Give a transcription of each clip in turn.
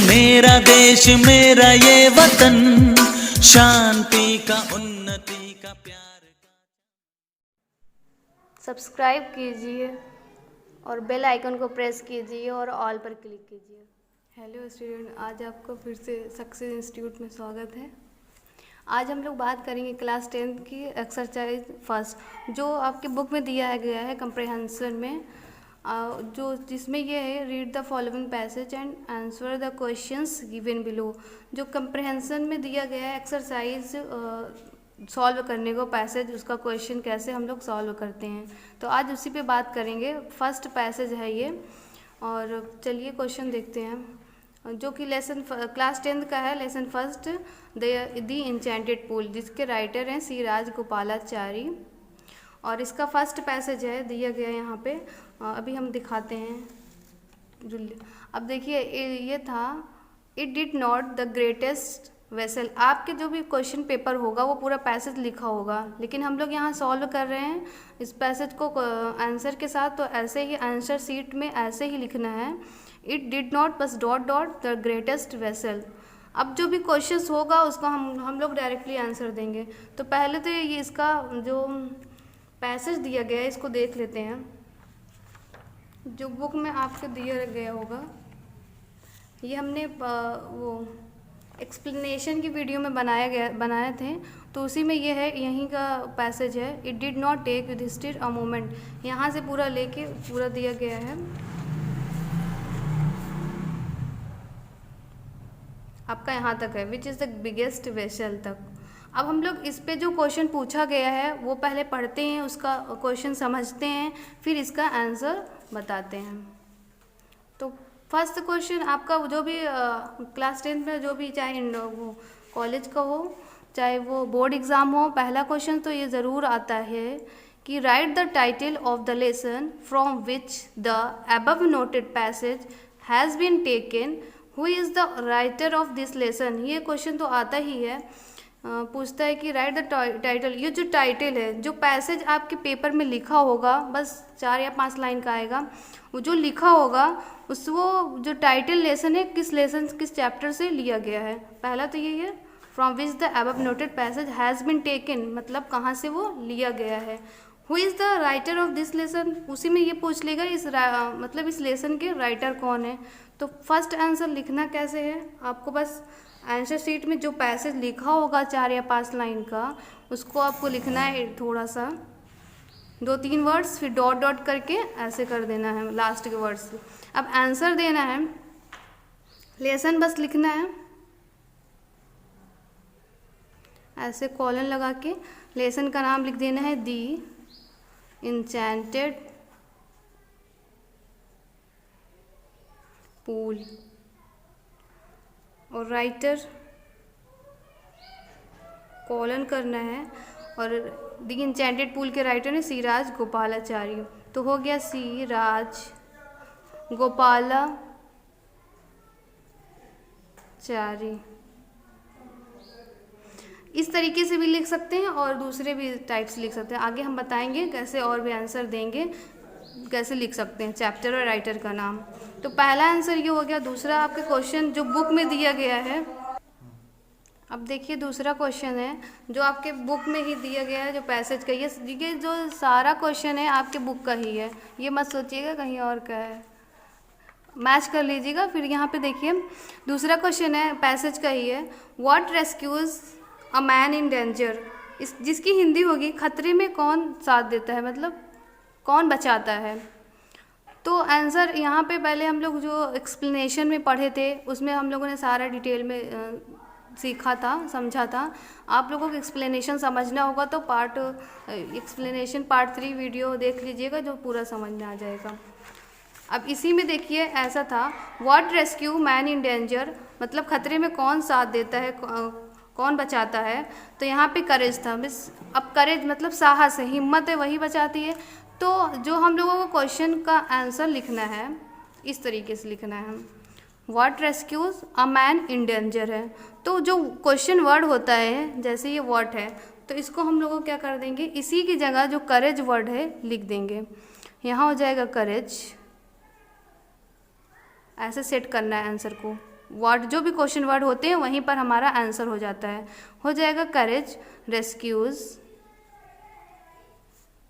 मेरा देश मेरा ये वतन, शांति का उन्नति का प्यार का। सब्सक्राइब कीजिए और बेल आइकन को प्रेस कीजिए और ऑल पर क्लिक कीजिए। हेलो स्टूडेंट, आज आपको फिर से सक्सेस इंस्टीट्यूट में स्वागत है। आज हम लोग बात करेंगे क्लास 10 की एक्सरसाइज फर्स्ट, जो आपके बुक में दिया गया है कंप्रहेंशन में, जो जिसमें ये है read the following passage and answer the questions given below. जो कंप्रहेंशन में दिया गया है एक्सरसाइज सॉल्व करने को पैसेज, उसका क्वेश्चन कैसे हम लोग सॉल्व करते हैं, तो आज उसी पे बात करेंगे। फर्स्ट पैसेज है ये, और चलिए क्वेश्चन देखते हैं, जो कि लेसन क्लास 10 का है, lesson first the enchanted pool, जिसके राइटर हैं सी राजगोपालाचारी। और इसका फर्स्ट पैसेज है दिया गया यहाँ पे, अभी हम दिखाते हैं। अब देखिए ये था, it did not the greatest vessel. आपके जो भी क्वेश्चन पेपर होगा वो पूरा पैसेज लिखा होगा, लेकिन हम लोग यहाँ सॉल्व कर रहे हैं इस पैसेज को आंसर के साथ, तो ऐसे ही आंसर शीट में ऐसे ही लिखना है, इट डिड नॉट बस dot dot the greatest vessel. अब जो भी क्वेश्चंस होगा उसका हम लोग डायरेक्टली आंसर देंगे। तो पहले तो ये इसका जो पैसेज दिया गया है इसको देख लेते हैं, जो बुक में आपको दिया गया होगा। ये हमने वो एक्सप्लेनेशन की वीडियो में बनाए थे, तो उसी में ये है, यहीं का पैसेज है, it did not take Yudhishthira a moment. यहाँ से पूरा लेके पूरा दिया गया है, आपका यहाँ तक है, which is the biggest vessel तक। अब हम लोग इस पे जो क्वेश्चन पूछा गया है वो पहले पढ़ते हैं, उसका क्वेश्चन समझते हैं, फिर इसका आंसर बताते हैं। तो फर्स्ट क्वेश्चन आपका जो भी क्लास 10 में जो भी, चाहे वो कॉलेज का हो चाहे वो बोर्ड एग्ज़ाम हो, पहला क्वेश्चन तो ये ज़रूर आता है कि write the title of the lesson from which the above noted passage has been taken, who is the writer of this lesson. ये क्वेश्चन तो आता ही है, पूछता है कि राइट द टाइटल। ये जो टाइटल है, जो पैसेज आपके पेपर में लिखा होगा, बस 4 या 5 लाइन का आएगा, वो जो लिखा होगा वो जो टाइटल लेसन है, किस लेसन किस चैप्टर से लिया गया है। पहला तो ये है, from which the above noted passage has been taken, मतलब कहाँ से वो लिया गया है। Who is the writer of this lesson, उसी में ये पूछ लेगा मतलब इस लेसन के राइटर कौन है। तो फर्स्ट आंसर लिखना कैसे है, आपको बस आंसर शीट में जो पैसेज लिखा होगा 4 या 5 लाइन का, उसको आपको लिखना है थोड़ा सा 2-3 वर्ड्स, फिर डॉट डॉट करके ऐसे कर देना है लास्ट के वर्ड्स। अब आंसर देना है, लेसन बस लिखना है, ऐसे कॉलन लगा के लेसन का नाम लिख देना है, दी इंचेंटेड पूल, और राइटर कॉलन करना है, और दी इंचेंटेड पूल के राइटर ने सी राजगोपालाचारी। तो हो गया सी राजगोपालाचारी। इस तरीके से भी लिख सकते हैं और दूसरे भी टाइप से लिख सकते हैं, आगे हम बताएंगे कैसे और भी आंसर देंगे, कैसे लिख सकते हैं चैप्टर और राइटर का नाम। तो पहला आंसर ये हो गया। दूसरा आपके क्वेश्चन जो बुक में दिया गया है, अब देखिए दूसरा क्वेश्चन है जो आपके बुक में ही दिया गया है, जो पैसेज का, ये जो सारा क्वेश्चन है आपके बुक का ही है, ये मत सोचिएगा कहीं और का है, मैच कर लीजिएगा। फिर यहाँ पे देखिए दूसरा क्वेश्चन है, पैसेज का ही है, what rescues a man in danger. जिसकी हिंदी होगी, खतरे में कौन साथ देता है, मतलब कौन बचाता है। तो आंसर यहाँ पे पहले हम लोग जो एक्सप्लेनेशन में पढ़े थे उसमें हम लोगों ने सारा डिटेल में सीखा था, समझा था। आप लोगों को एक्सप्लेनेशन समझना होगा तो एक्सप्लेनेशन पार्ट 3 वीडियो देख लीजिएगा, जो पूरा समझ में आ जाएगा। अब इसी में देखिए ऐसा था, what rescue man in danger, मतलब खतरे में कौन साथ देता है, कौन बचाता है। तो यहाँ पे करेज था, मिस अब करेज मतलब साहस है, हिम्मत है, वही बचाती है। तो जो हम लोगों को क्वेश्चन का आंसर लिखना है, इस तरीके से लिखना है, what rescues a man in danger है। तो जो क्वेश्चन वर्ड होता है, जैसे ये व्हाट है, तो इसको हम लोग क्या कर देंगे, इसी की जगह जो करेज वर्ड है लिख देंगे। यहाँ हो जाएगा करेज, ऐसे सेट करना है आंसर को, वर्ड, जो भी क्वेश्चन वर्ड होते हैं वहीं पर हमारा आंसर हो जाता है। हो जाएगा courage rescues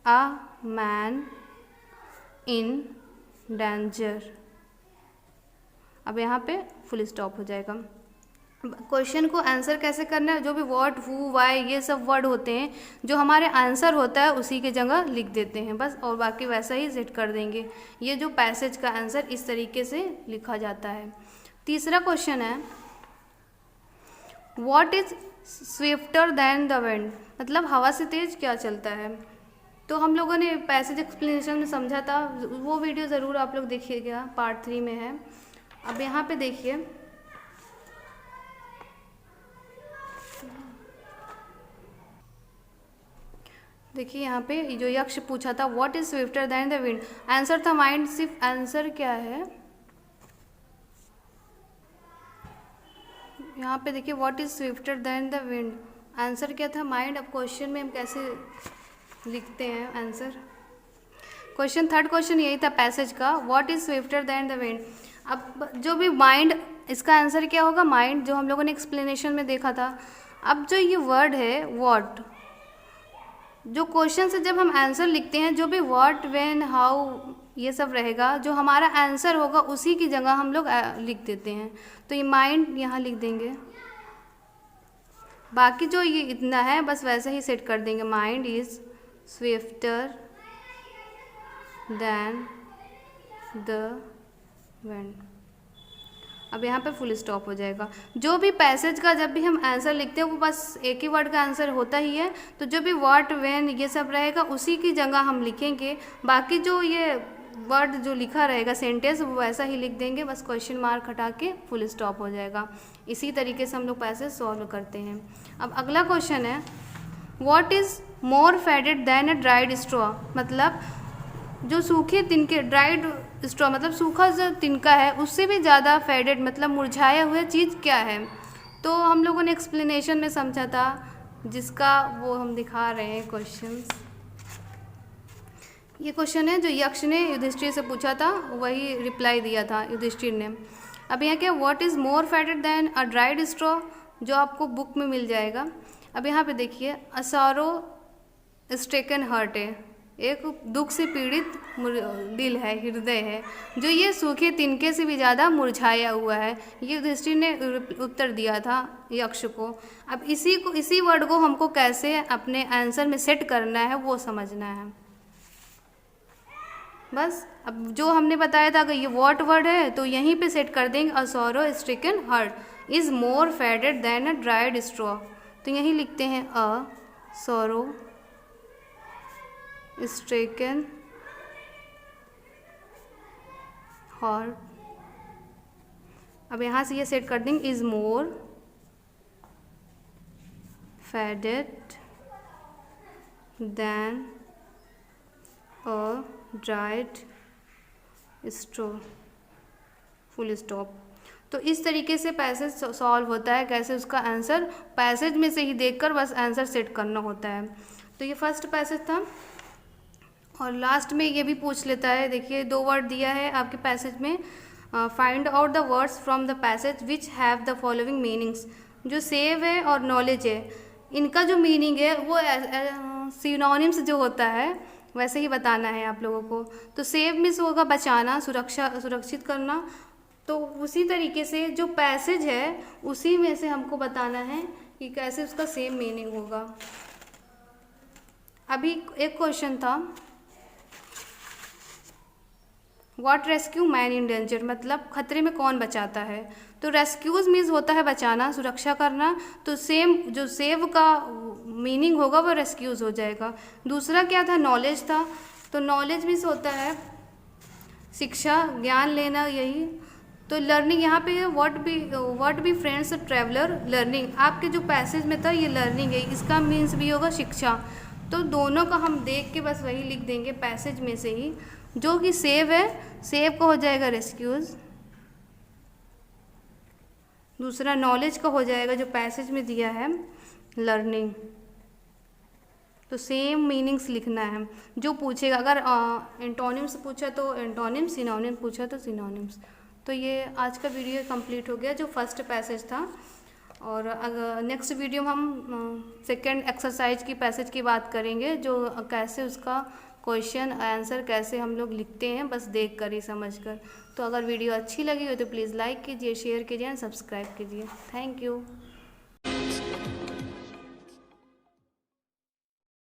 a man in danger. अब यहाँ पे फुल स्टॉप हो जाएगा। क्वेश्चन को आंसर कैसे करना है, जो भी वर्ड हु वाई ये सब वर्ड होते हैं जो हमारे आंसर होता है उसी की जगह लिख देते हैं बस, और बाकी वैसा ही सेट कर देंगे। ये जो पैसेज का आंसर इस तरीके से लिखा जाता है। तीसरा क्वेश्चन है what is swifter than the wind, मतलब हवा से तेज क्या चलता है। तो हम लोगों ने पैसेज एक्सप्लेनेशन में समझा था, वो वीडियो ज़रूर आप लोग देखिएगा, पार्ट 3 में है। अब यहाँ पे देखिए, यहाँ पे जो यक्ष पूछा था what is swifter than the wind, answer था माइंड। सिर्फ आंसर क्या है यहाँ पे देखिए, what is swifter than the wind, answer क्या था माइंड। अब क्वेश्चन में हम कैसे लिखते हैं आंसर। क्वेश्चन थर्ड क्वेश्चन यही था पैसेज का, what is swifter than the wind. अब जो भी माइंड, इसका आंसर क्या होगा माइंड, जो हम लोगों ने एक्सप्लेनेशन में देखा था। अब जो ये वर्ड है व्हाट, जो क्वेश्चन से जब हम आंसर लिखते हैं, जो भी व्हाट व्हेन हाउ ये सब रहेगा, जो हमारा आंसर होगा उसी की जगह हम लोग लिख देते हैं। तो ये माइंड यहाँ लिख देंगे, बाकी जो ये इतना है बस वैसे ही सेट कर देंगे। Mind is swifter than the wind. अब यहाँ पे फुल स्टॉप हो जाएगा। जो भी पैसेज का जब भी हम आंसर लिखते हैं वो बस एक ही वर्ड का आंसर होता ही है, तो जो भी व्हाट व्हेन ये सब रहेगा उसी की जगह हम लिखेंगे। बाकी जो ये वर्ड जो लिखा रहेगा सेंटेंस वो वैसा ही लिख देंगे, बस क्वेश्चन मार्क हटा के फुल स्टॉप हो जाएगा। इसी तरीके से हम लोग पैसेज सॉल्व करते हैं। अब अगला क्वेश्चन है what is more faded than a dried straw, मतलब जो सूखे तिनके, ड्राइड स्ट्रॉ मतलब सूखा जो तिनका है उससे भी ज़्यादा फेडेड मतलब मुरझाया हुआ चीज़ क्या है। तो हम लोगों ने एक्सप्लेनेशन में समझा था, जिसका वो हम दिखा रहे हैं क्वेश्चन। ये क्वेश्चन है जो यक्ष ने युधिष्ठिर से पूछा था, वही रिप्लाई दिया था युधिष्ठिर ने। अब यहाँ क्या, what is more faded than a dried straw, जो आपको बुक में मिल जाएगा। अब यहाँ पे देखिए, अ सॉरो स्ट्रेकन हार्ट है, एक दुख से पीड़ित दिल है, हृदय है, जो ये सूखे तिनके से भी ज़्यादा मुरझाया हुआ है। ये युधिष्ठिर ने उत्तर दिया था यक्ष को। अब इसी वर्ड को हमको कैसे अपने आंसर में सेट करना है वो समझना है बस। अब जो हमने बताया था अगर ये व्हाट वर्ड है तो यहीं पे सेट कर देंगे, a sorrow stricken heart is more faded than a dried straw. तो यहीं लिखते हैं अ सॉरो स्ट्रिकन हार्ट। अब यहाँ से ये सेट कर देंगे, is more faded than a dried straw, full stop. तो इस तरीके से पैसेज सॉल्व होता है। कैसे, उसका आंसर पैसेज में से ही देखकर बस आंसर सेट करना होता है। तो ये फर्स्ट पैसेज था, और लास्ट में ये भी पूछ लेता है। देखिए 2 वर्ड दिया है आपके पैसेज में, find out the words from the passage which have the following meanings. जो सेव है और नॉलेज है, इनका जो मीनिंग है वो सिनोनिम्स जो होता है वैसे ही बताना है आप लोगों को। तो सेव मीन्स होगा बचाना, सुरक्षित करना। तो उसी तरीके से जो पैसेज है उसी में से हमको बताना है कि कैसे उसका सेम मीनिंग होगा। अभी एक क्वेश्चन था, what rescue man in danger, मतलब खतरे में कौन बचाता है। तो रेस्क्यूज मीन्स होता है बचाना, सुरक्षा करना। तो सेम जो सेव का मीनिंग होगा वो रेस्क्यूज हो जाएगा। दूसरा क्या था, नॉलेज था। तो नॉलेज मीन्स होता है शिक्षा, ज्ञान लेना, यही। तो लर्निंग यहाँ पे है, what be friends traveller learning. आपके जो पैसेज में था ये लर्निंग है, इसका मीन्स भी होगा शिक्षा। तो दोनों का हम देख के बस वही लिख देंगे पैसेज में से ही। जो कि सेव है, सेव का हो जाएगा रेस्क्यूज। दूसरा नॉलेज का हो जाएगा जो पैसेज में दिया है लर्निंग। तो सेम मीनिंग्स लिखना है जो पूछेगा। अगर एंटोनिम्स पूछा तो एंटोनिम्स, सिनोनिम पूछा तो सिनोनिम्स। तो ये आज का वीडियो कंप्लीट हो गया, जो फर्स्ट पैसेज था। और अगर नेक्स्ट वीडियो में हम सेकंड एक्सरसाइज की पैसेज की बात करेंगे, जो कैसे उसका क्वेश्चन आंसर कैसे हम लोग लिखते हैं, बस देख कर ही समझ कर। तो अगर वीडियो अच्छी लगी हो तो प्लीज़ लाइक कीजिए, शेयर कीजिए एंड सब्सक्राइब कीजिए। Thank you.